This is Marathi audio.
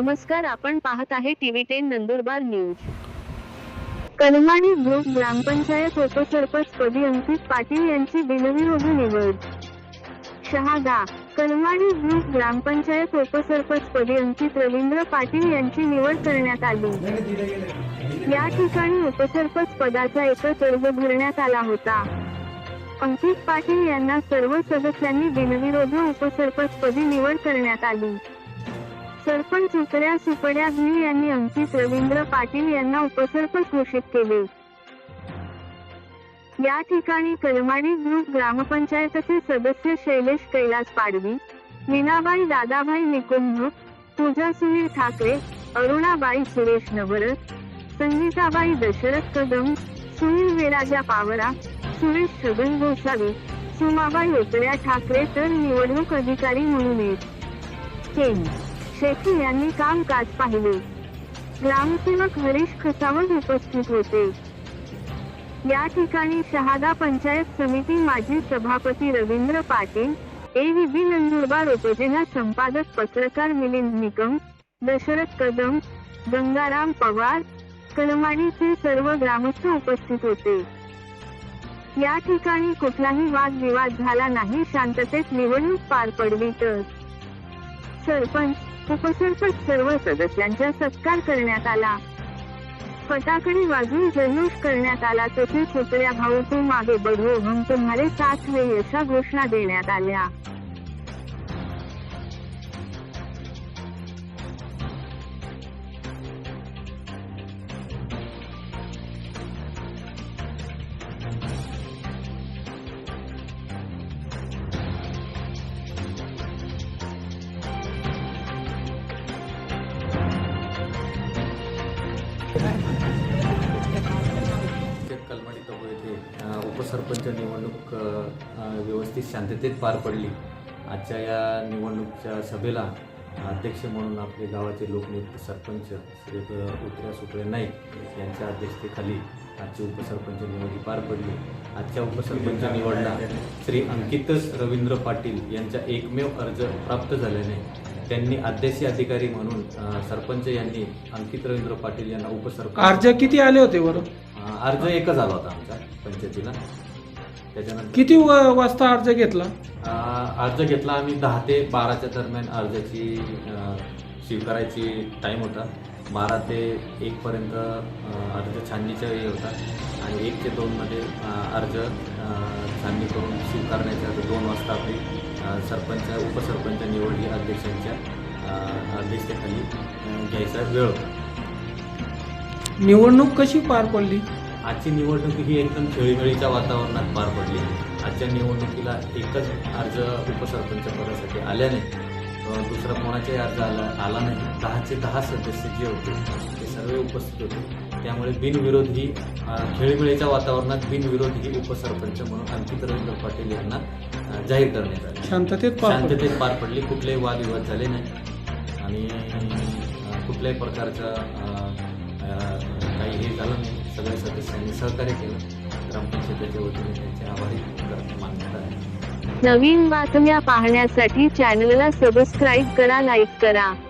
नमस्कार, आपण पाहत आहे TV10 Nandurbar news. Kalmadi group ग्रामपंचायत उपसरपंचपदी अंकित पाटील यांची बिनविरोधी निवड। शहादा कलमाडी ग्रुप ग्रामपंचायत उपसरपंचपदी अंकित रवींद्र पाटील यांची निवड करण्यात आली। या ठिकाणी उपसरपंच पदाचा एकच अर्ज भरण्यात आला होता। अंकित पाटील यांना सर्व सदस्यांनी बिनविरोधी उपसरपंचपदी निवड करण्यात आली। सरपंच उतऱ्या सुपड्या भिल यांनी अंकित रवींद्र पाटील यांना उपसरपंच घोषित केले। या ठिकाणी कलमाडी ग्रुप ग्रामपंचायतचे सदस्य शैलेश कैलास पाडवी, मीनाबाई दादाभाई निकुंभ, पूजा सुनील ठाकरे, अरुणाबाई सुरेश नवरस, संगीताबाई दशरथ कदम, सुनील विराजा पावरा, सुरेश छगन गोसावी, सुमाबाई उतऱ्या ठाकरे तर निवडणूक अधिकारी म्हणून एस. शेट्टी यांनी कामकाज पाहिले। ग्रामसेवक हरीश खसावत उपस्थित होते। या ठिकाणी शहादा पंचायत समिती माजी सभापती रवींद्र पाटील, AVB नंदुरबार उपजिल्हा संपादक पत्रकार मिलिंद निकम, दशरथ कदम, गंगाराम पवार, कलमाडीचे सर्व ग्रामस्थ उपस्थित होते। या ठिकाणी कुठलाही वादविवाद झाला नाही, शांततेत निवडणूक पार पडली। तर सरपंच, उपसरपंच सर्व सदस्यांचा सत्कार करण्यात आला। फटाकडे वाजवून जल्लोष करण्यात आला। तसेच उतऱ्या भाऊ तुम आगे बढ़ो हम तुम्हारे साथ है अशा घोषणा देण्यात आल्या। कलमाडी तबो येथे उपसरपंच निवडणूक व्यवस्थित शांततेत पार पडली। आजच्या या निवडणुकीच्या सभेला अध्यक्ष म्हणून आपले गावाचे लोकनियुक्त सरपंच श्री उतऱ्या सुपड्या नाईक यांच्या अध्यक्षतेखाली आजची उपसरपंच निवड पार पडली। आजच्या उपसरपंच निवडला श्री अंकित रवींद्र पाटील यांचा एकमेव अर्ज प्राप्त झाल्याने त्यांनी आदेशी अधिकारी म्हणून सरपंच यांनी अंकित रवींद्र पाटील यांना उपसरपंच। अर्ज किती आले होते बरं? अर्ज एकच आला होता आमच्या पंचायतीला। त्याच्यानंतर किती वाजता अर्ज घेतला? अर्ज घेतला आम्ही 10 ते 12च्या दरम्यान अर्जाची स्वीकारायची टाईम होता। 12 ते 1 पर्यंत अर्ज छाननीचा वेळ होता आणि 1 ते 2 मध्ये अर्ज छाननी करून स्वीकारण्याच्या 2 वाजता आपली सरपंच उपसरपंच निवड ही अध्यक्षांच्या अध्यक्षतेखाली घ्यायचा वेळ होता। निवडणूक कशी पार पडली? आजची निवडणूक ही एकदम खेळीमेळीच्या वातावरणात पार पडली। आजच्या निवडणुकीला एकच अर्ज उपसरपंच पदासाठी आल्याने दुसरा कोणाचाही अर्ज आला नाही। 10चे 10 सदस्य जे होते ते सर्व उपस्थित होते। त्यामुळे बिनविरोध ही खेळीमेळीच्या वातावरणात बिनविरोध ही उपसरपंच म्हणून अंकित रवींद्र पाटील यांना जाहीर करण्यात आले। शांततेत पार पडली, कुठलेही वादविवाद झाले नाही आणि कुठल्याही प्रकारचं काही हे झालं नाही। सगळ्या सदस्यांनी सहकार्य केलं। ग्रामपंचायतीच्या वतीने त्यांचे आभारी मानण्यात आहे। नवीन बातम्या पाहण्यासाठी चॅनलला सबस्क्राईब करा, लाईक करा।